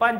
5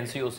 NCOC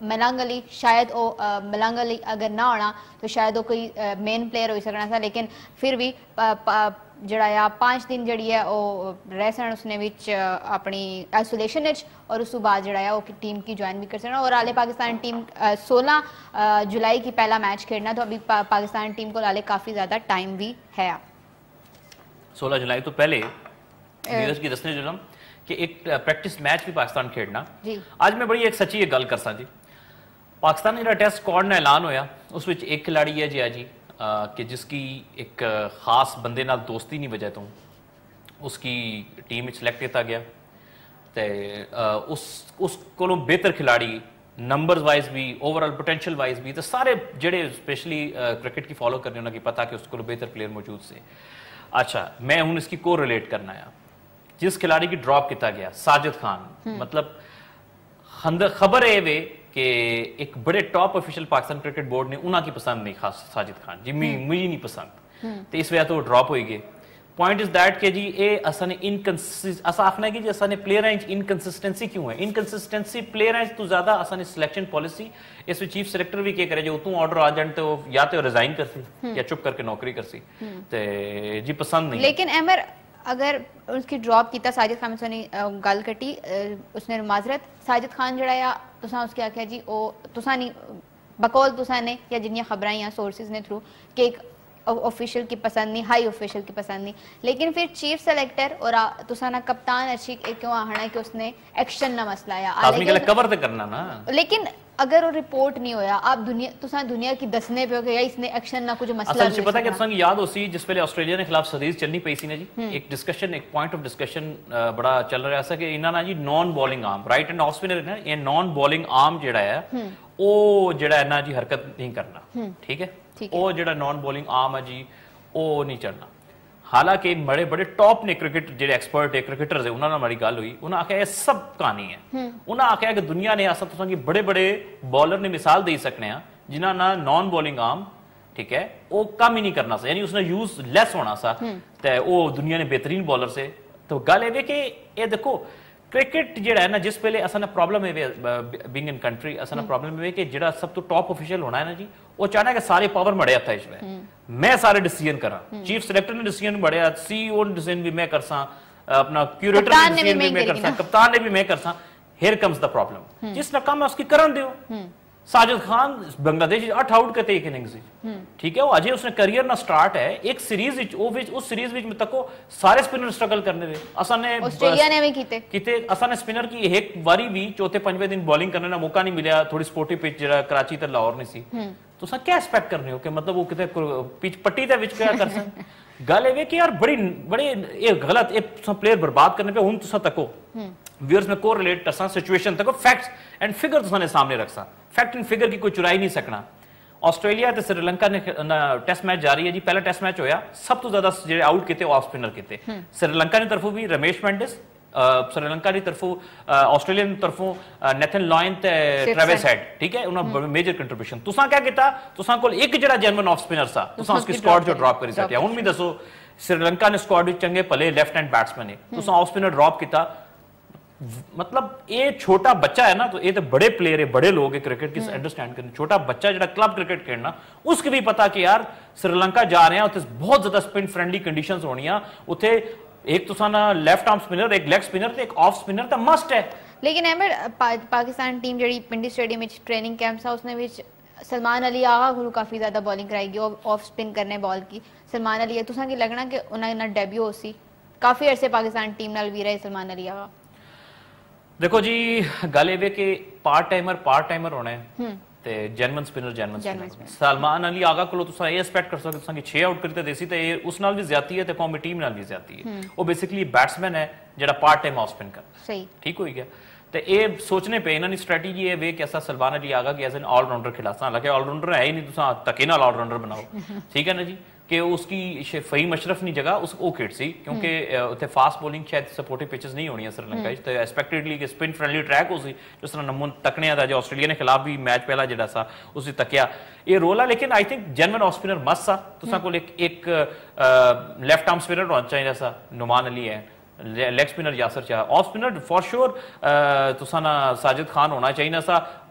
ملنگ علی شاید وہ ملنگ علی اگر نہ ہونا تو شاید وہ کوئی مین پلیئر ہو سکنا تھا لیکن پھر بھی جڑا ہے 5 دن جڑی ہے وہ رہ سن اس نے وچ اپنی آئسولیشن وچ اور اس بعد جڑا ہے وہ ٹیم کی جوائن بھی کر سکنا اور آلے پاکستان ٹیم 16 جولائی کی پہلا میچ کھیلنا تو ابھی پاکستان ٹیم کو آلے کافی زیادہ ٹائم بھی ہے 16 جولائی تو پہلے نیوز کی دسنے جلم کہ ایک پریکٹس میچ بھی پاکستان کھیلنا آج میں بڑی ایک سچی ایک گل کرساں جی پاکستان نے ٹیسٹ سکواڈ نے اعلان ہویا اس وچ ایک کھلاڑی ہے جی کہ جس کی ایک خاص بندے نال دوستی نہیں وجہ تو اس کی ٹیم میں سلیکٹ کیتا گیا تے اس کو بہتر کھلاڑی نمبرز وائز بھی اوورآل پوٹینشیل وائز بھی تو سارے جڑے اسپیشلی کرکٹ کی فالو کرنے انہوں کی پتا کہ اس کو بہتر پلیئر موجود سے اچھا میں ہوں اس کی کو ریلیٹ کرنا ہے جس کھلاڑی کی ڈراپ کیتا گیا ساجد خان مطلب خبر ہے وے کہ ایک بڑے top official Pakistan cricket board نے انہاں کی پسند نہیں خاص ساجد خان جی مجھے نہیں پسند تو اس وجہ تو وہ ڈراپ ہوئی گئے پوائنٹ از دیٹ کہ جی اے اساں نے اساں آخنا ہے کہ جی اساں نے پلیئراں وچ انکنسسٹنسی کیوں ہے انکنسسٹنسی پلیئراں تو زیادہ اساں نے سلیکشن پالیسی اس وچ چیف سلیکٹر بھی کیا کرے جو تو آرڈر آ جان تو یا تو ریزائن کرسی یا چپ کر کے نوکری کرسی تے جی پسند نہیں لیکن امر اگر اس کی ڈراپ کیتا ساجد خان سے گل کٹی اس نے معذرت ساجد خان جڑا ہے تساں اس کے آکھیا جی او تساں نہیں بقول تساں نے یا جنیاں خبراں یا سورسز نے تھرو کہ ایک آفیشل کی پسند نہیں ہائی آفیشل کی پسند نہیں لیکن پھر چیف سلیکٹر اور تساں نا کپتان اچھی کیوں آہنا ہے کہ اس نے ایکشن نہ مسئلہ آیا کور تے کرنا نا لیکن اگر وہ رپورٹ نہیں ہویا آپ دنیا کی دسنے پہ ہو کہ اس نے ایکشن نہ کچھ مسئلہ اصل سے پتہ کہ تساں یاد ہو سی جس پہلے آسٹریلیا نے خلاف سیریز چلنی پئی سی نا جی ایک ڈسکشن ایک پوائنٹ آف ڈسکشن بڑا چل رہا ہے کہ انہاں نا جی non bowling arm right and off spinner ہے یہ نان بالنگ آرم جڑا ہے او جڑا ہے نا جی حرکت نہیں کرنا ٹھیک ہے او جڑا نان بالنگ آرم ہے جی او نہیں چڑھنا حالانکہ بڑے بڑے ٹاپ نے کرکٹ جڑے ایکسپرٹ ہے کرکٹرز ہیں انہاں نال ہماری گل ہوئی انہاں آکھیا یہ سب کہانی ہے انہاں آکھیا کہ دنیا نے اساں تساں کی بڑے بڑے بالر نے مثال دے سکنے ہیں جنہاں نا نان بالنگ آرم ٹھیک ہے وہ کم ہی نہیں کرنا سا یعنی اس نے یوز لیس ہونا سا تے وہ دنیا نے بہترین بالر سے تو گل ہے کہ یہ دیکھو کرکٹ جڑا ہے نا جس پہلے اساں پرابلم ہے بینگ ان کنٹری اساں پرابلم ہے کہ جڑا سب تو ٹاپ آفیشل ہونا ہے نا جی وہ چاہنا ہے کہ سارے پاور مڑے ہتھ وچ میں سارے ڈیسیژن کراں چیف سلیکٹر نے ڈیسیژن بڑے سی او نے ڈیسیژن بھی میں کرساں اپنا کیوریٹر نے ڈیسیژن بھی میں کرساں کپتان نے بھی میں کرساں ہیئر کمز دا پرابلم جس نہ کم ہے اس کی کرن دیو ساجد خان بنگلہ دیش 8 آؤٹ کرتے ایک اننگز ٹھیک ہے وہ اجے اس نے کریئر نہ سٹارٹ ہے ایک سیریز اس سیریز وچ تکو سارے سپنر سٹرگل کرنے دے اساں نے آسٹریلیا نے بھی کیتے اساں نے سپنر کی ایک واری بھی چوتھے پنجویں دن بالنگ کرنے دا موقع نہیں ملیا تھوڑی سپورٹی پچ جڑا کراچی تے لاہور نہیں سی تو اساں کیا ایکسپیکٹ کرنے ہو کہ مطلب وہ کتے پچ پٹی دے وچ کیا کر سن گل ہے کہ یار بڑے یہ غلط یہ پلیئر برباد کرنے پہ ہن تساں تکو ویئرز میں کو ریلیٹ کرساں سچویشن تکو فیکٹس اینڈ فگر تساں نے سامنے رکھساں فیکٹ اینڈ فگر کی کوئی چرائی نہیں سکنا آسٹریلیا تے سری لنکا نے ٹیسٹ میچ جاری ہے جی پہلا ٹیسٹ میچ ہویا سب تو زیادہ جڑے آؤٹ کیتے آف سپنر کیتے سری لنکا نے طرفوں بھی رمیش مینڈس سری لنکا کی طرفوں آسٹریلیا کی طرفوں نیتھن لائن تے ٹریوس ہیڈ ٹھیک ہے انہاں میجر کنٹریبیوشن تساں کیا کیتا تساں کول ایک جڑا جرمن آف سپنر سا تساں اس کی سکواڈ جو ڈراپ کری سکیا ہن بھی دسو سری لنکا نے سکواڈ وچ چنگے پلے لیفٹ ہینڈ بیٹسمین ہے تساں آف سپنر ڈراپ کیتا مطلب یہ چھوٹا بچہ ہے نا تو یہ تو بڑے پلیئر ہے بڑے لوگ ہیں کرکٹ کی انڈرسٹینڈ کرنے چھوٹا بچہ جڑا کلب کرکٹ کھیلنا اس کی بھی پتا کہ یار سری لنکا جا رہے ہیں اتنے بہت زیادہ سپن فرینڈلی کنڈیشنز ہونی ہیں اتنے ایک تو سانا لیفٹ آرم سپنر ایک لیگ سپنر تے ایک آف سپنر تے مسٹ ہے لیکن احمد پاکستان ٹیم جڑی پنڈی سٹیڈیم وچ ٹریننگ کیمپ تھا اس نے وچ سلمان علی آغا کو کافی زیادہ بالنگ کرائی گئی آف سپن کرنے بال کی سلمان علی تساں کی لگنا کہ انہاں نا ڈیبیو ہو سی کافی عرصے پاکستان ٹیم نال بھی رہے سلمان علی آغا دیکھو جی گل یہ کہ پارٹ ٹائمر ہونا ہے تے جرمن سپنر سلمان علی آغا کو تساں یہ ایکسپیکٹ کر سکتے کہ 6 آؤٹ کرتے دیسی تے اس نال بھی زیادتی ہے تے قومی ٹیم نال بھی زیادتی ہے وہ بیسیکلی بیٹسمین ہے جڑا پارٹ ٹائم آف سپن کرتا صحیح ٹھیک ہوئی گیا تے اے سوچنے پہ انہاں دی اسٹریٹجی یہ وے کہ ایسا سلمان علی آغا کی ایز این آل راؤنڈر کھلاتا حالانکہ آل راؤنڈر ہے ہی نہیں تساں تکے نال آل راؤنڈر بناؤ ٹھیک ہے نا جی کہ اس کی فہیم اشرف نہیں جگہ اس کو کھیڑ سی کیونکہ اتنے فاسٹ بولنگ شاید سپورٹو پچز نہیں ہونی سری لنکا تو ایکسپیکٹڈلی کہ سپن فرینڈلی ٹریک ہو سی جس طرح نمون تکنے تھا جو آسٹریلیا نے خلاف بھی میچ پہلا جڑا سا اسی تکیا یہ رول ہے لیکن I think German of spinner مست سا تساں کول ایک لیفٹ آرم سپنر ہونا چاہیے جیسا نعمان علی ہے لیگ سپنر یاسر چاہ آف سپنر فار شور تساں نا ساجد خان ہونا چاہیے سا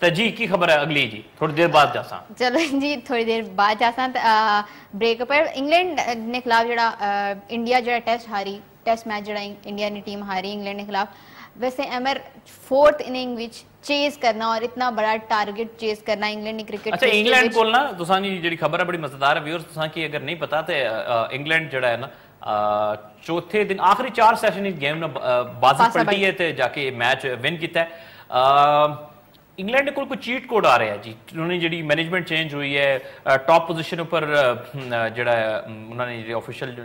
تو جی کی خبر ہے اگلی جی تھوڑی دیر بعد جاساں چلو جی تھوڑی دیر بعد جاساں بریک پر انگلینڈ نے خلاف جڑا انڈیا جڑا ٹیسٹ ہاری ٹیسٹ میچ جڑا انڈیا نے ٹیم ہاری انگلینڈ نے خلاف ویسے امر فورتھ اننگ وچ چیز کرنا اور اتنا بڑا ٹارگٹ چیز کرنا انگلینڈ نے کرکٹ اچھا انگلینڈ کول نا تساں دی جڑی خبر ہے بڑی مزیدار ہے ویورز تساں کی اگر نہیں پتا تے انگلینڈ جڑا ہے نا چوتھے دن آخری 4 سیشن اس گیم نے بازی پلٹی ہے تے جا کے میچ ون کیتا ہے انگلینڈ کو کوئی چیٹ کوڈ آ رہا ہے جی انہوں نے جڑی مینجمنٹ چینج ہوئی ہے ٹاپ پوزیشن اوپر جڑا ہے انہوں نے آفیشیل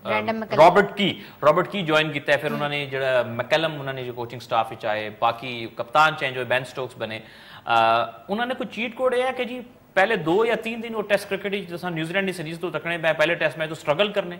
رابرٹ کی جوائن کیتا ہے پھر انہوں نے جڑا میکلم انہوں نے جو کوچنگ سٹاف وچ آئے باقی کپتان چینج ہوئے بین سٹوکس بنے انہوں نے کوئی چیٹ کوڈ ہے کہ جی پہلے 2 یا 3 دن وہ ٹیسٹ کرکٹ جیسا نیوزی لینڈ سیریز تو تکنے پہلے ٹیسٹ میں تو سٹرگل کرنے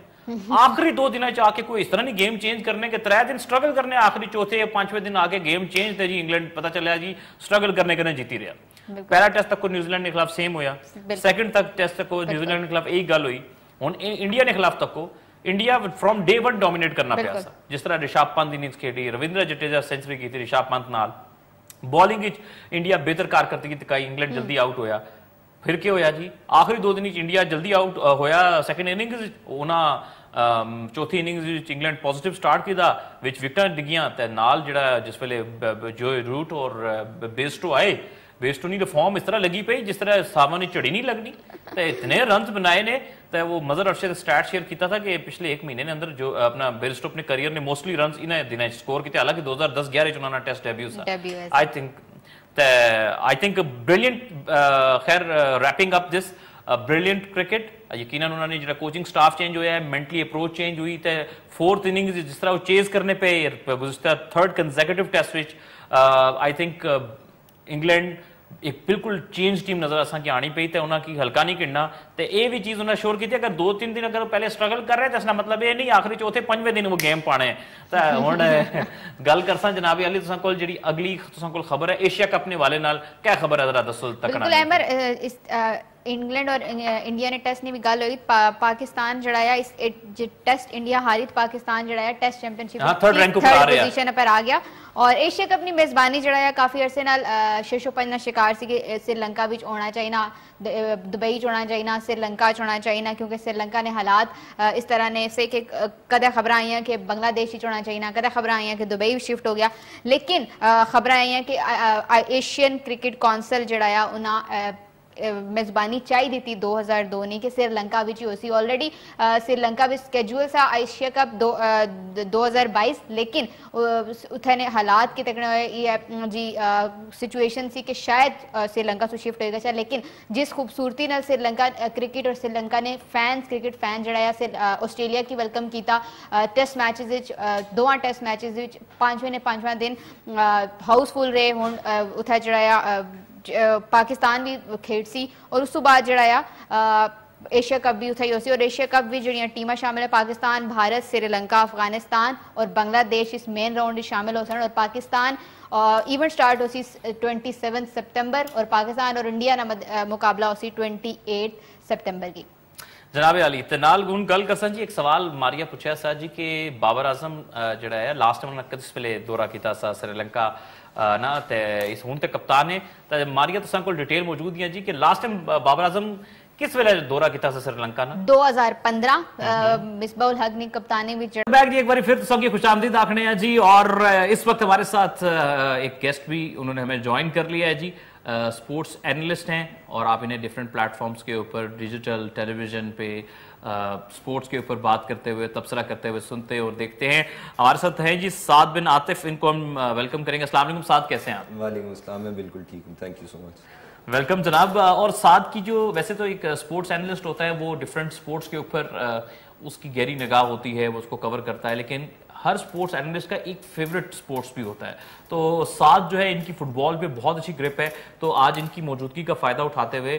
آخری 2 دن آ کے کوئی اس طرح نہیں گیم چینج کرنے کے 3 دن سٹرگل کرنے آخری چوتھے یا 5ویں دن آگے گیم چینج تھے جی انگلینڈ پتہ چلیا جی سٹرگل کرنے کے جیتی رہا پہلا ٹیسٹ تک کو نیوزی لینڈ کے خلاف سیم ہویا سیکنڈ تک ٹیسٹ تک کو نیوزی لینڈ کے خلاف ایک گل ہوئی ہن انڈیا نے خلاف تک کو انڈیا فرام ڈے 1 ڈومینیٹ کرنا پیا سا جس طرح رشاب پنت اننگز کھیڈی رویندر جڈیجا سینچری کی تھی رشاب پنت نال بالنگ وچ انڈیا بہتر کارکردگی دکھائی انگلینڈ جلدی آؤٹ ہویا پھر کیا ہویا جی آخری 2 دن انڈیا جلدی آؤٹ ہویا سیکنڈ اننگز انہاں چوتھی اننگز وچ انگلینڈ پازیٹیو سٹارٹ کیتا وچ وکٹاں ڈگیاں تے نال جڑا جس ویلے جو روٹ اور بیسٹو آئے بیسٹو نہیں فارم اس طرح لگی پئی جس طرح سامان چڑی نہیں لگنی تے اتنے رنز بنائے نے تے وہ مظہر ارشد سٹیٹ شیئر کیتا تھا کہ پچھلے 1 مہینے نے اندر جو اپنا بیسٹو اپنے کریئر نے موسٹلی رنز انہیں دنوں سکور کیتے حالانکہ 2010-11 انہوں نے ٹیسٹ ڈیبیو تھا I think a brilliant خیر wrapping up this brilliant cricket یقیناً انہوں نے جڑا کوچنگ سٹاف چینج ہویا ہے مینٹلی اپروچ چینج ہوئی تے 4th اننگز جس طرح وہ چیز کرنے پہ گزشتہ 3rd کنزیکٹیو ٹیسٹ وچ I think انگلینڈ ایک بالکل چینج ٹیم نظر اساں کی آنی پئی تے انہاں کی ہلکا نہیں کھڑنا تے اے بھی چیز انہاں شور کیتی اگر 2-3 دن اگر پہلے سٹرگل کر رہے تے اس کا مطلب یہ نہیں آخری چوتھے 5ویں دن وہ گیم پانے تے ہن گل کرساں جناب علی تساں کول جڑی اگلی تساں کول خبر ہے ایشیا کپ نے والے نال کیا خبر ہے ذرا دسو تکنا بالکل احمر انگلینڈ اور انڈیا نے ٹیسٹ نے بھی گل ہوئی پاکستان جڑا ہے اس ٹیسٹ انڈیا ہاری پاکستان جڑا ہے ٹیسٹ چیمپئن شپ 3rd پوزیشن پر آ گیا اور ایشیا کپ اپنی میزبانی جڑا ہے کافی عرصے نال 6-5 شکار سی کہ سری لنکا وچ ہونا چاہیے دبئی چ ہونا چاہیے سری لنکا چ ہونا چاہیے کیونکہ سری لنکا نے حالات اس طرح نے سے کہ کدے خبر آئی ہیں کہ بنگلہ دیش چ ہونا چاہیے کدے خبر آئی ہیں کہ دبئی شفٹ ہو گیا لیکن خبر آئی ہیں کہ ایشین کرکٹ کونسل جڑا ہے انہاں میزبانی چاہی دیتی 2002 نہیں کہ سری لنکا وچ ہو سی آلریڈی سری لنکا وچ سکیجول سا ایشیا کپ 2022 لیکن اتھے نے حالات کے تکنے ہوئے جی سچویشن سی کہ شاید سری لنکا سے شفٹ ہوئے گا لیکن جس خوبصورتی نال سری لنکا کرکٹ اور سری لنکا نے فینس کرکٹ فین جڑا ہے آسٹریلیا کی ویلکم کیتا ٹیسٹ میچز وچ 2 ٹیسٹ میچز وچ 5واں دن ہاؤس فل رہے ہن اتھے جڑا ہے پاکستان بھی کھیڈ سی اور اس تو بعد جڑا ہے ایشیا کپ بھی اتھائی ہو سی اور ایشیا کپ بھی جڑیاں ٹیماں شامل ہے پاکستان بھارت سری لنکا افغانستان اور بنگلہ دیش اس مین راؤنڈ شامل ہو سن اور پاکستان ایونٹ سٹارٹ ہو سی 27 سپتمبر اور پاکستان اور انڈیا نا مقابلہ ہو سی 28 سپتمبر کی جناب علی تنال گون گل کرساں جی ایک سوال ماریا پوچھا سا جی کہ بابر اعظم جڑا ہے لاسٹ ٹائم کس پہلے دورہ کیتا سا سری لنکا نا تے اس ہون تے کپتان ہے تے ماریا تساں کول ڈیٹیل موجود ہیں جی کہ لاسٹ ٹائم بابر اعظم کس ویلے دورہ کیتا سا سری لنکا نا 2015 مصباح الحق نے کپتانی وچ بیک جی ایک بار پھر تساں کی خوش آمدید آکھنے ہیں جی اور اس وقت ہمارے ساتھ ایک گیسٹ بھی انہوں نے ہمیں جوائن کر لیا ہے جی سپورٹس اینالسٹ ہیں اور آپ انہیں ڈیفرنٹ پلیٹ فارمز کے اوپر ڈیجیٹل ٹیلی ویژن پہ سپورٹس کے اوپر بات کرتے ہوئے تبصرہ کرتے ہوئے سنتے اور دیکھتے ہیں ہمارے ساتھ ہیں جی سعد بن عاطف ان کو ہم ویلکم کریں گے السلام علیکم سعد کیسے ہیں آپ وعلیکم السلام میں بالکل ٹھیک ہوں thank you so much welcome جناب اور سعد کی جو ویسے تو ایک سپورٹس اینالسٹ ہوتا ہے وہ ڈیفرنٹ سپورٹس کے اوپر اس کی گہری نگاہ ہوتی ہے وہ اس کو کور کرتا ہے لیکن ہر سپورٹس اینالسٹ کا ایک فیوریٹ سپورٹس بھی ہوتا ہے تو ساتھ جو ہے ان کی فٹ بال پہ بہت اچھی گرپ ہے تو آج ان کی موجودگی کا فائدہ اٹھاتے ہوئے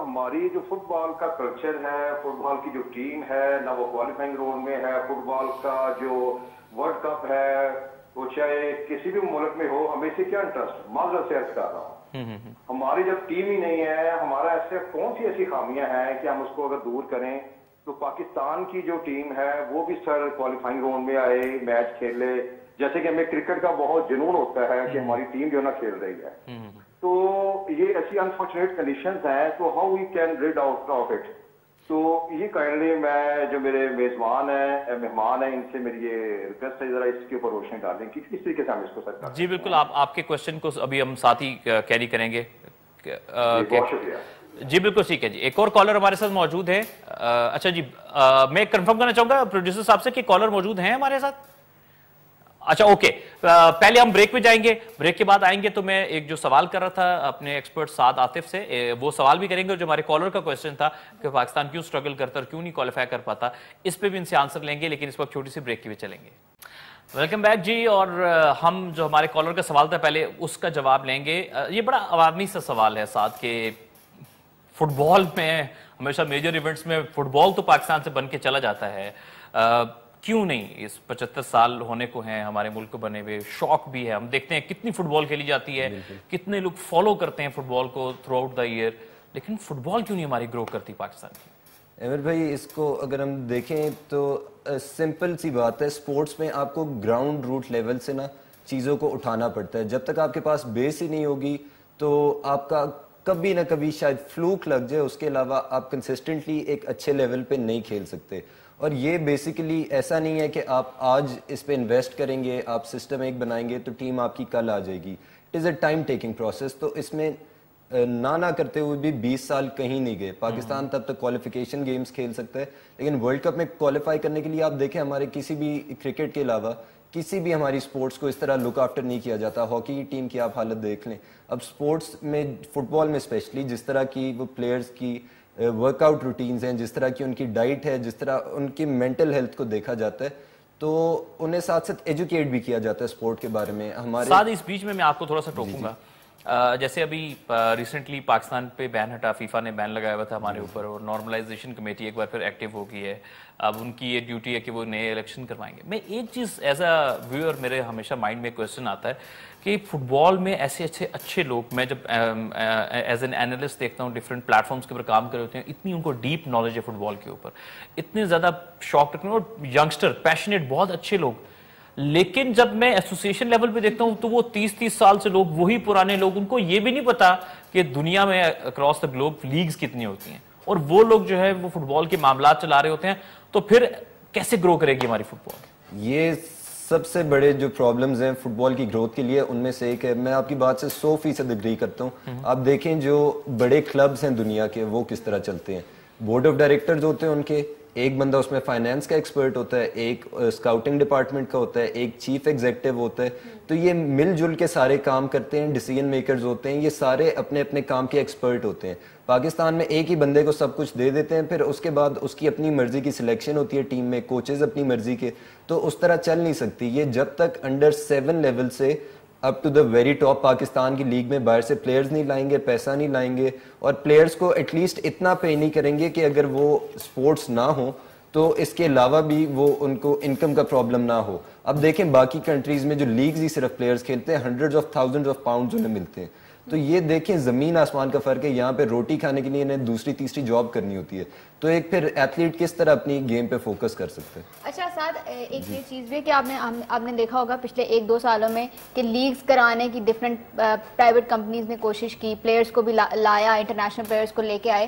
ہماری جو فٹ بال کا کلچر ہے، فٹ بال کی جو ٹیم ہے، نہ وہ کوالیفائنگ راؤنڈ میں ہے، فٹ بال کا جو ورلڈ کپ ہے وہ چاہے کسی بھی ملک میں ہو، ہمیں سے کیا انٹرسٹ، معذرت سے عرض کر رہا ہوں، ہماری جب ٹیم ہی نہیں ہے، ہمارا ایسے کون سی ایسی خامیاں ہیں کہ ہم اس کو اگر دور کریں تو پاکستان کی جو ٹیم ہے وہ بھی سر کوالیفائنگ راؤنڈ میں آئے، میچ کھیلے، جیسے کہ ہمیں کرکٹ کا بہت جنون ہوتا ہے کہ ہماری ٹیم جو نا کھیل رہی ہے، تو یہ ایسی انفارچونیٹ کنڈیشنز ہیں، تو how we can read out of it. تو یہ کائنڈلی میں جو میرے میزبان ہیں، مہمان ہیں، ان سے میری یہ ریکویسٹ ہے ذرا اس کے اوپر روشنی ڈالیں کہ کس طریقے سے ہم اس کو سر کریں. جی بالکل، آپ کے کوشچن کو ابھی ہم ساتھ ہی کیری کریں گے. بہت شکریہ. جی بالکل ٹھیک ہے جی. ایک اور کالر ہمارے ساتھ موجود ہے. اچھا جی، میں کنفرم کرنا چاہوں گا پروڈیوسر صاحب سے کہ کالر موجود ہیں ہمارے ساتھ. اچھا اوکے، پہلے ہم بریک پہ جائیں گے، بریک کے بعد آئیں گے تو میں ایک جو سوال کر رہا تھا اپنے ایکسپرٹ سعد عاطف سے، وہ سوال بھی کریں گے، اور جو ہمارے کالر کا کویسچن تھا کہ پاکستان کیوں سٹرگل کرتا اور کیوں نہیں کوالیفائی کر پاتا، اس پہ بھی ان سے آنسر لیں گے، لیکن اس وقت چھوٹی سی بریک کی بھی چلیں گے. ویلکم بیک جی. اور ہم جو ہمارے کالر کا سوال تھا پہلے اس کا جواب لیں گے. یہ بڑا عوامی سا سوال ہے ساتھ کہ فٹ بال میں ہمیشہ میجر ایونٹس میں فٹ بال تو پاکستان سے بن کے چلا جاتا ہے، کیوں نہیں؟ اس 75 سال ہونے کو ہیں ہمارے ملک کو بنے ہوئے، شوق بھی ہے، ہم دیکھتے ہیں کتنی فٹ بال کھیلی جاتی ہے، کتنے لوگ فالو کرتے ہیں فٹ بال کو تھرو آؤٹ دا ایئر، لیکن فٹ بال کیوں نہیں ہماری گرو کرتی پاکستان کی؟ عامر بھائی، اس کو اگر ہم دیکھیں تو سمپل سی بات ہے، سپورٹس میں آپ کو گراؤنڈ روٹ لیول سے نا چیزوں کو اٹھانا پڑتا ہے. جب تک آپ کے پاس بیس ہی نہیں ہوگی تو آپ کا کبھی نہ کبھی شاید فلوک لگ جائے، اس کے علاوہ آپ کنسسٹنٹلی ایک اچھے لیول پہ نہیں کھیل سکتے. اور یہ بیسیکلی ایسا نہیں ہے کہ آپ آج اس پہ انویسٹ کریں گے، آپ سسٹم ایک بنائیں گے تو ٹیم آپ کی کل آ جائے گی. It is a time taking process. تو اس میں نہ کرتے ہوئے بھی 20 سال کہیں نہیں گئے. پاکستان تب تک کوالیفیکیشن گیمز کھیل سکتا ہے، لیکن ورلڈ کپ میں کوالیفائی کرنے کے لیے آپ دیکھیں ہمارے کسی بھی کرکٹ کے علاوہ کسی بھی ہماری سپورٹس کو اس طرح لک آفٹر نہیں کیا جاتا. ہاکی کی ٹیم کی آپ حالت دیکھ لیں. اب سپورٹس میں، فٹ بال میں اسپیشلی، جس طرح کی وہ پلیئرز کی ورک آؤٹ روٹینز ہیں، جس طرح کی ان کی ڈائٹ ہے، جس طرح ان کی مینٹل ہیلتھ کو دیکھا جاتا ہے، تو انہیں ساتھ ساتھ ایجوکیٹ بھی کیا جاتا ہے سپورٹ کے بارے میں. ہمارے ساتھ اس بیچ میں آپ کو تھوڑا سا ٹوکوں گا. جیسے ابھی ریسنٹلی پاکستان پہ بین ہٹا، فیفا نے بین لگایا ہوا تھا ہمارے اوپر، اور نارملائزیشن کمیٹی ایک بار پھر ایکٹیو ہو گئی ہے. اب ان کی یہ ڈیوٹی ہے کہ وہ نئے الیکشن کروائیں گے. میں ایک چیز ایز اے ویور میرے ہمیشہ مائنڈ میں کویسچن آتا ہے کہ فٹ بال میں ایسے اچھے لوگ، میں جب ایز این اینالسٹ دیکھتا ہوں ڈفرینٹ پلیٹ فارمس کے اوپر کام کر رہے ہوتے ہیں، اتنی ان کو ڈیپ نالج ہے فٹ بال کے اوپر، اتنے زیادہ شوق رکھتے ہیں، اور ینگسٹر پیشنیٹ بہت اچھے لوگ. لیکن جب میں ایسوسیشن لیول پہ دیکھتا ہوں تو وہ 30 سال سے لوگ، وہی پرانے لوگ، ان کو یہ بھی نہیں پتا کہ دنیا میں اکراس دا گلوب لیگز کتنی ہوتی ہیں، اور وہ لوگ جو ہے وہ فٹ بال کے معاملات چلا رہے ہوتے ہیں. تو پھر کیسے گرو کرے گی ہماری فٹ بال؟ یہ سب سے بڑے جو پرابلمز ہیں فٹ بال کی گروتھ کے لیے، ان میں سے ایک ہے. میں آپ کی بات سے 100% اگری کرتا ہوں. آپ دیکھیں جو بڑے کلبز ہیں دنیا کے، وہ کس طرح چلتے ہیں. بورڈ آف ڈائریکٹرز ہوتے ہیں ان کے، ایک بندہ اس میں فائنانس کا ایکسپرٹ ہوتا ہے، ایک اسکاؤٹنگ ڈپارٹمنٹ کا ہوتا ہے، ایک چیف ایگزیکٹو ہوتا ہے. تو یہ مل جل کے سارے کام کرتے ہیں، ڈیسیژن میکرز ہوتے ہیں، یہ سارے اپنے اپنے کام کے ایکسپرٹ ہوتے ہیں. پاکستان میں ایک ہی بندے کو سب کچھ دے دیتے ہیں، پھر اس کے بعد اس کی اپنی مرضی کی سلیکشن ہوتی ہے ٹیم میں، کوچز اپنی مرضی کے. تو اس طرح چل نہیں سکتی یہ جب تک انڈر 7 لیول سے up to the very top Pakistan کی لیگ میں باہر سے پلیئرز نہیں لائیں گے، پیسہ نہیں لائیں گے، اور پلیئرز کو ایٹ لیسٹ اتنا پے نہیں کریں گے کہ اگر وہ سپورٹس نہ ہوں تو اس کے علاوہ بھی وہ ان کو انکم کا پرابلم نہ ہو. اب دیکھیں باقی کنٹریز میں جو لیگز ہی صرف پلیئرز کھیلتے ہیں، hundreds of thousands of pounds انہیں ملتے ہیں. تو یہ دیکھیں زمین آسمان کا فرق ہے. یہاں پہ روٹی کھانے کے لیے انہیں دوسری تیسری جاب کرنی ہوتی ہے. تو ایک پھر ایتھلیٹ کس طرح اپنی گیم پہ فوکس کر سکتے ہیں. اچھا ساتھ ایک یہ چیز بھی کہ آپ نے دیکھا ہوگا پچھلے 1-2 سالوں میں کہ لیگز کرانے کی ڈفرینٹ پرائیویٹ کمپنیز نے کوشش کی، پلیئرز کو بھی لایا، انٹرنیشنل پلیئرز کو لے کے آئے.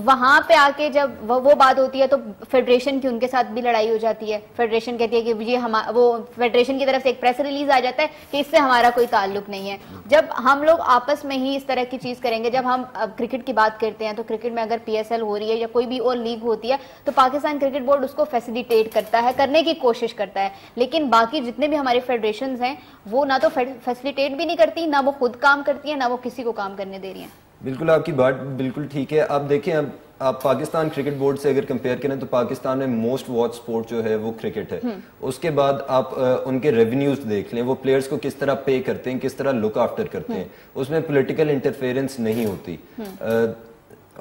وہاں پہ آ کے جب وہ بات ہوتی ہے تو فیڈریشن کی ان کے ساتھ بھی لڑائی ہو جاتی ہے. فیڈریشن کہتی ہے کہ یہ وہ فیڈریشن کی طرف سے ایک پریس ریلیز آ جاتا ہے کہ اس سے ہمارا کوئی تعلق نہیں ہے. جب ہم لوگ آپس میں ہی اس طرح کی چیز کریں گے، جب ہم کرکٹ کی بات کرتے ہیں تو کرکٹ میں اگر PSL ہو رہی ہے یا کوئی بھی اور لیگ ہوتی ہے تو پاکستان کرکٹ بورڈ اس کو فیسیلیٹیٹ کرتا ہے، کرنے کی کوشش کرتا ہے. لیکن باقی جتنے بھی ہماری فیڈریشنز ہیں وہ نہ تو فیسیلیٹیٹ بھی نہیں کرتی، نہ وہ خود کام کرتی ہیں، نہ وہ کسی کو کام کرنے دے رہی ہیں. بالکل آپ کی بات بالکل ٹھیک ہے. آپ دیکھیں اب آپ پاکستان کرکٹ بورڈ سے اگر کمپیئر کریں تو پاکستان میں موسٹ واچ سپورٹ جو ہے وہ کرکٹ ہے. اس کے بعد آپ ان کے ریونیوز دیکھ لیں، وہ پلیئرز کو کس طرح پے کرتے ہیں، کس طرح لک آفٹر کرتے ہیں. اس میں پولیٹیکل انٹرفیئرنس نہیں ہوتی.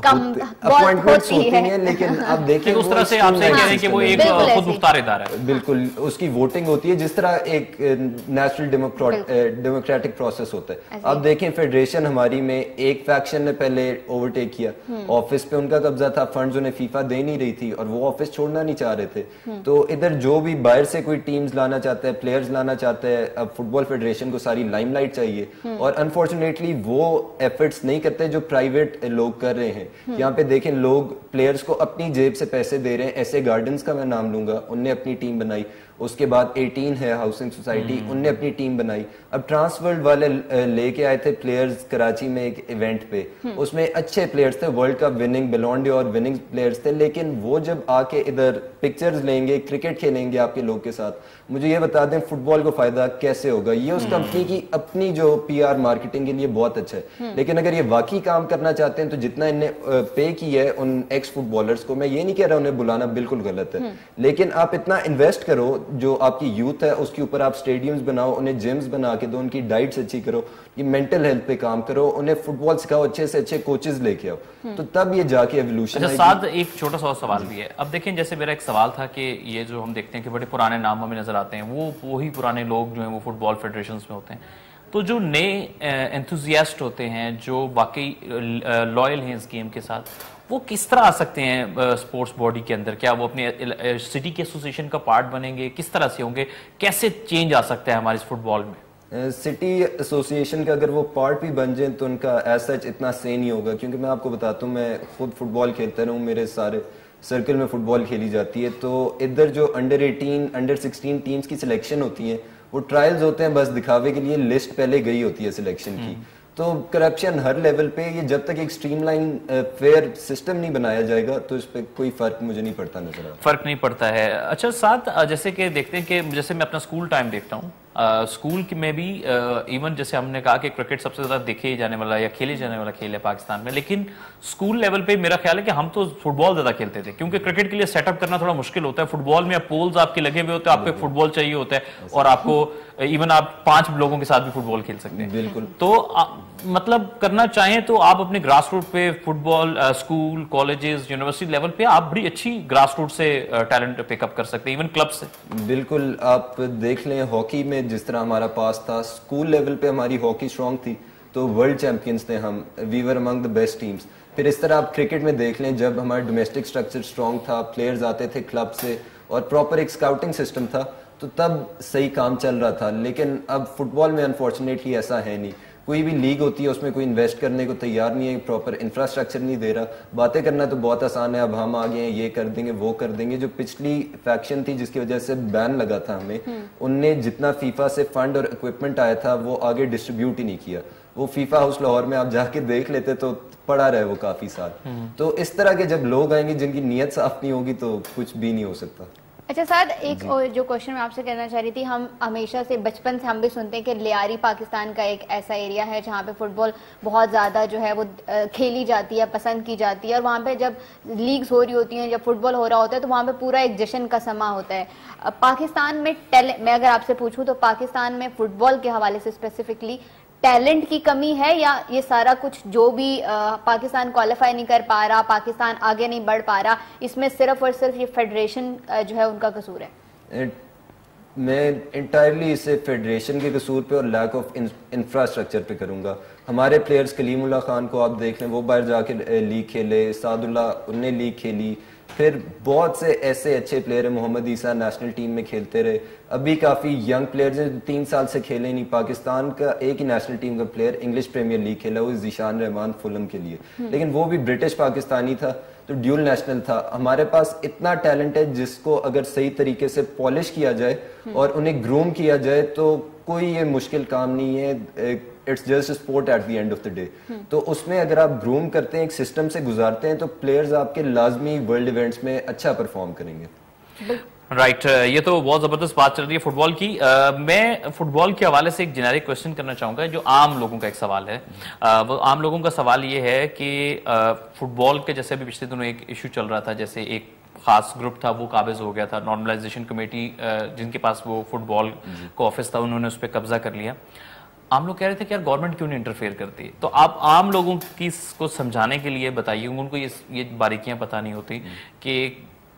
اپوائنٹمنٹس ہوتی ہیں لیکن آپ دیکھیں اس طرح سے آپ سے کہہ رہے ہیں کہ وہ ایک خود مختار ادارہ ہے. بالکل اس کی ووٹنگ ہوتی ہے جس طرح ایک نیچرل ڈیموکریٹک پروسیس ہوتا ہے. آپ دیکھیں فیڈریشن ہماری میں ایک فیکشن نے پہلے اوورٹیک کیا, آفس پہ ان کا قبضہ تھا, فنڈز انہیں فیفا دے نہیں رہی تھی اور وہ آفس چھوڑنا نہیں چاہ رہے تھے. تو ادھر جو بھی باہر سے کوئی ٹیمز لانا چاہتا ہے, پلیئرز لانا چاہتا ہے, اب فٹ بال فیڈریشن کو ساری لائم لائٹ چاہیے اور انفارچونیٹلی وہ ایفرٹس نہیں کرتے جو پرائیویٹ لوگ کر رہے ہیں. یہاں پہ دیکھیں لوگ پلیئرز کو اپنی جیب سے پیسے دے رہے ہیں. ایسے گارڈنز کا میں نام لوں گا, ان نے اپنی ٹیم بنائی. اس کے بعد 18 ہے ہاؤسنگ سوسائٹی, ان نے اپنی ٹیم بنائی. اب ٹرانسورلڈ والے لے کے آئے تھے پلیئرز کراچی میں ایک ایونٹ پہ, اس میں اچھے پلیئرز تھے, world cup winning balloon D اور وننگ پلیئرز تھے, لیکن وہ جب آ کے ادھر پکچرز لیں گے, کرکٹ کھیلیں گے آپ کے لوگ کے ساتھ, مجھے یہ بتا دیں فٹ بال کو فائدہ کیسے ہوگا؟ یہ اس کمپنی کی اپنی جو پی آر مارکیٹنگ کے لیے بہت اچھا ہے, لیکن اگر یہ واقعی کام کرنا چاہتے ہیں تو جتنا انہیں پے کی ہے ان ایکس فٹ بالرز کو, میں یہ نہیں کہہ رہا انہیں بلانا بالکل غلط ہے, لیکن آپ اتنا انویسٹ کرو جو آپ کی یوتھ ہے اس کے اوپر, آپ اسٹیڈیمز بناؤ, انہیں جمز بنا کے دو, ان کی ڈائٹس اچھی کرو, یہ مینٹل ہیلتھ پہ کام کرو, انہیں فٹ بال سکھاؤ, اچھے سے اچھے کوچز لے کے آؤ, تو تب یہ جا کے ایولیوشن. اچھا ساتھ ایک چھوٹا سا سوال بھی ہے. اب دیکھیں جیسے میرا ایک سوال تھا کہ یہ جو ہم دیکھتے ہیں کہ بڑے پرانے نام ہمیں نظر آتے ہیں, وہ وہی پرانے لوگ جو ہیں وہ فٹ بال فیڈریشنز میں ہوتے ہیں, تو جو نئے انتھوزیاسٹ ہوتے ہیں جو واقعی لائل ہیں اس گیم کے ساتھ, وہ کس طرح آ سکتے ہیں اسپورٹس باڈی کے اندر؟ کیا وہ اپنے سٹی کے ایسوسیشن کا پارٹ بنیں گے؟ کس طرح سے ہوں گے؟ کیسے چینج آ سکتا ہے ہماری اس فٹ بال میں؟ سٹی ایسوسیشن کا اگر وہ پارٹ بھی بن جائیں تو ان کا ایز سچ اتنا سے نہیں ہوگا, کیونکہ میں آپ کو بتاتا ہوں میں خود فٹ بال کھیلتا رہا ہوں, میرے سارے سرکل میں فٹ بال کھیلی جاتی ہے. تو ادھر جو انڈر 18 انڈر 16 ٹیمز کی سلیکشن ہوتی ہیں وہ ٹرائلز ہوتے ہیں بس دکھاوے کے لیے, لسٹ پہلے گئی ہوتی ہے سلیکشن کی. تو کرپشن ہر لیول پہ, یہ جب تک ایک اسٹریم لائن فیئر سسٹم نہیں بنایا جائے گا تو اس پہ کوئی فرق مجھے نہیں پڑتا نظر آتا. فرق نہیں پڑتا ہے. اچھا ساتھ جیسے کہ دیکھتے ہیں کہ جیسے میں اپنا اسکول ٹائم دیکھتا ہوں, اسکول میں بھی ایون جیسے ہم نے کہا کہ کرکٹ سب سے زیادہ دیکھے جانے والا یا کھیلے جانے والا کھیل ہے پاکستان میں, لیکن اسکول لیول پہ میرا خیال ہے کہ ہم تو فٹ بال زیادہ کھیلتے تھے, کیونکہ کرکٹ کے لیے سیٹ اپ کرنا تھوڑا مشکل ہوتا ہے. فٹ بال میں اب پولز آپ کے لگے ہوئے ہوتے ہیں, آپ کو فٹ بال چاہیے ہوتا ہے, اور آپ کو ایون آپ 5 لوگوں کے ساتھ بھی فٹ بال کھیل سکتے ہیں. بالکل. تو مطلب کرنا چاہیں تو آپ اپنے گراس روٹ پہ فٹ بال اسکول, کالجز, یونیورسٹی لیول پہ آپ بڑی اچھی گراس روٹ سے ٹیلنٹ پک اپ کر سکتے ہیں, ایون کلب سے. بالکل. آپ دیکھ لیں ہاکی میں جس طرح ہمارا پاس تھا, اسکول لیول پہ ہماری ہاکی اسٹرانگ تھی تو ورلڈ چیمپئنز تھے ہم, وی ور امنگ دا بیسٹ ٹیمز. پھر اس طرح آپ کرکٹ میں دیکھ لیں, جب ہمارا ڈومیسٹک اسٹرکچر اسٹرانگ تھا, پلیئرز آتے تھے کلب سے اور پراپر ایک اسکاؤٹنگ سسٹم تھا, تو تب صحیح کام چل رہا تھا. لیکن اب فٹ بال میں انفارچونیٹلی ایسا ہے نہیں. کوئی بھی لیگ ہوتی ہے اس میں کوئی انویسٹ کرنے کو تیار نہیں ہے, پراپر انفراسٹرکچر نہیں دے رہا. باتیں کرنا تو بہت آسان ہے, اب ہم آگے ہیں, یہ کر دیں گے, وہ کر دیں گے. جو پچھلی فیکشن تھی جس کی وجہ سے بین لگا تھا ہمیں, ان نے جتنا فیفا سے فنڈ اور اکوپمنٹ آیا تھا وہ آگے ڈسٹریبیوٹ ہی نہیں کیا. وہ فیفا ہاؤس لاہور میں آپ جا کے دیکھ لیتے تو پڑا رہے وہ کافی سال. تو اس طرح کے جب لوگ آئیں گے جن کی نیت صاف نہیں ہوگی تو کچھ بھی نہیں ہو سکتا. اچھا سعد, ایک جو کوشچن میں آپ سے کرنا چاہ رہی تھی, ہم ہمیشہ سے بچپن سے ہم بھی سنتے ہیں کہ لیاری پاکستان کا ایک ایسا ایریا ہے جہاں پہ فٹ بال بہت زیادہ جو ہے وہ کھیلی جاتی ہے, پسند کی جاتی ہے, اور وہاں پہ جب لیگز ہو رہی ہوتی ہیں, جب فٹ بال ہو رہا ہوتا ہے تو وہاں پہ پورا ایک جشن کا سما ہوتا ہے. پاکستان میں میں اگر آپ سے پوچھوں تو پاکستان میں فٹ بال کے حوالے سے اسپیسیفکلی ٹیلنٹ کی کمی ہے, یا یہ سارا کچھ جو بھی پاکستان کوالیفائی نہیں کر پا رہا, پاکستان آگے نہیں بڑھ پا رہا, اس میں صرف اور صرف یہ فیڈریشن جو ہے ان کا قصور ہے؟ میں انٹائرلی اسے فیڈریشن کے قصور پہ اور لیک آف انفراسٹرکچر پہ کروں گا. ہمارے پلیئرز کلیم اللہ خان کو آپ دیکھ لیں, وہ باہر جا کے لیگ کھیلے, سعد اللہ ان نے لیگ کھیلی, پھر بہت سے ایسے اچھے پلیئر ہیں, محمد عیسیٰ نیشنل ٹیم میں کھیلتے رہے. ابھی کافی ینگ پلیئرز ہیں 3 سال سے کھیلے نہیں. پاکستان کا ایک ہی نیشنل ٹیم کا پلیئر انگلش پریمیئر لیگ کھیلا, وہ ذیشان رحمان فلم کے لیے, لیکن وہ بھی برٹش پاکستانی تھا, تو ڈیول نیشنل تھا. ہمارے پاس اتنا ٹیلنٹ ہے جس کو اگر صحیح طریقے سے پالش کیا جائے اور انہیں گروم کیا جائے تو کوئی یہ مشکل کام نہیں ہے. It's just sport at the end of the day. تو اس میں اگر آپ گروم کرتے ہیں, ایک سسٹم سے گزارتے ہیں, تو پلیئرز آپ کے لازمی ورلڈ ایونٹس میں اچھا پرفارم کریں گے. رائٹ, یہ تو بہت زبردست بات چل رہی ہے فٹ بال کی. میں فٹ بال کے حوالے سے ایک جنیرک کوشچن کرنا چاہوں گا جو عام لوگوں کا ایک سوال ہے. وہ عام لوگوں کا سوال یہ ہے کہ فٹ بال کے جیسے ابھی پچھلے دنوں ایک ایشو چل رہا تھا, جیسے ایک خاص گروپ تھا وہ قابض ہو گیا تھا, نارملائزیشن کمیٹی جن کے پاس وہ فٹ بال کو آفس تھا, انہوں نے اس پہ قبضہ کر لیا. عام لوگ کہہ رہے تھے کہ یار گورنمنٹ کیوں نہیں انٹرفیئر کرتی, تو آپ عام لوگوں کی کو سمجھانے کے لیے بتائیے, ان کو یہ باریکیاں پتہ نہیں ہوتی کہ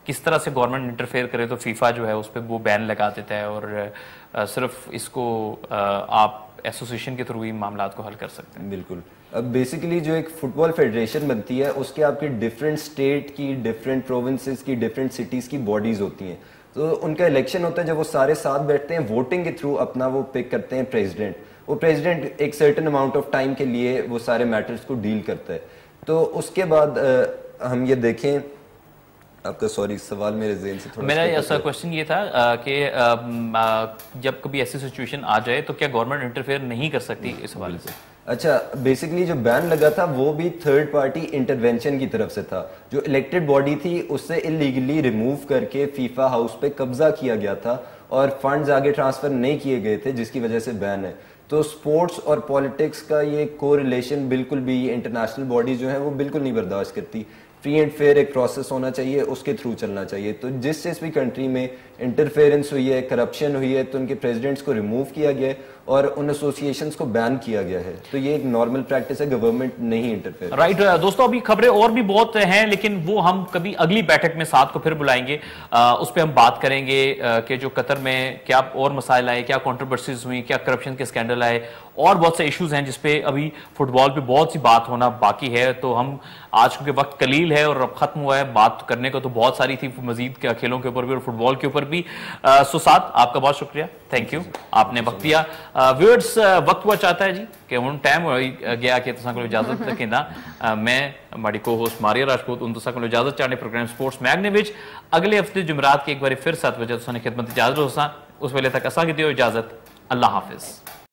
کس طرح سے گورنمنٹ انٹرفیئر کرے تو فیفا جو ہے اس پہ وہ بین لگا دیتا ہے, اور صرف اس کو آپ ایسوسیشن کے تھرو ہی معاملات کو حل کر سکتے ہیں. بالکل. اب بیسیکلی جو ایک فٹ بال فیڈریشن بنتی ہے اس کے آپ کے ڈفرینٹ اسٹیٹ کی, ڈفرینٹ پروونسز کی, ڈفرینٹ سٹیز کی باڈیز ہوتی ہیں, تو ان کا الیکشن ہوتا ہے جب وہ سارے ساتھ بیٹھتے ہیں, ووٹنگ کے تھرو اپنا وہ پک کرتے ہیں پریزیڈنٹ. وہ پریزیڈنٹ ایک سرٹن اماؤنٹ آف ٹائم کے لیے وہ سارے میٹرز کو ڈیل کرتا ہے. تو اس کے بعد ہم یہ دیکھیں, آپ کا سوری سوال میرے ذہن سے تھوڑا, میرا ایسا کوشچن یہ تھا کہ جب کبھی ایسی سچویشن آ جائے تو کیا گورنمنٹ انٹرفیئر نہیں کر سکتی اس حوالے سے؟ اچھا, بیسیکلی جو بین لگا تھا وہ بھی تھرڈ پارٹی انٹرونشن کی طرف سے تھا. جو الیکٹڈ باڈی تھی اس سے انلیگلی ریموو کر کے فیفا ہاؤس پہ قبضہ کیا گیا تھا اور فنڈز آگے ٹرانسفر نہیں کیے گئے تھے, جس کی وجہ سے بین ہے. تو سپورٹس اور پالیٹکس کا یہ کو ریلیشن بالکل بھی انٹرنیشنل باڈی جو ہیں وہ بالکل نہیں برداشت کرتی. فری اینڈ فیئر ایک پروسیس ہونا چاہیے, اس کے تھرو چلنا چاہیے. تو جس بھی کنٹری میں انٹرفیئرنس ہوئی ہے, کرپشن ہوئی ہے, تو ان کے پریزیڈنٹس کو ریموو کیا گیا ہے اور ان ایسوسیشنز کو بین کیا گیا ہے. تو یہ ایک نارمل پریکٹس ہے, گورنمنٹ نہیں انٹرفیئر. رائٹ دوستو, ابھی خبریں اور بھی بہت ہیں لیکن وہ ہم کبھی اگلی بیٹھک میں ساتھ کو پھر بلائیں گے, اس پہ ہم بات کریں گے کہ جو قطر میں کیا اور مسائل آئے, کیا کنٹروورسیز ہوئی, کیا کرپشن کے اسکینڈل آئے, اور بہت سے ایشوز ہیں جس پہ ابھی فٹ بال پہ بہت سی بات ہونا باقی ہے. تو ہم آج کیونکہ وقت قلیل ہے اور اب ختم ہوا ہے, بات کرنے کو تو بہت ساری تھی مزید کھیلوں کے اوپر بھی اور فٹ بال کے اوپر بھی. سو ساتھ آپ کا بہت شکریہ, تھینک یو, آپ نے وقت دیا. ویورز, وقت ہوا چاہتا ہے جی کہ ہوں ٹائم ہو گیا کہ تساں کو اجازت رکھنا. میں ہماری کو ہوسٹ ماریا راجپوت ان تساں کو اجازت چاہنے پروگرام سپورٹس میگنے وچ اگلے ہفتے جمعرات کے ایک بار پھر 7 بجے تساں نے خدمت اجازت ہو سا. اس ویلے تک اساں کی دیو اجازت. اللہ حافظ.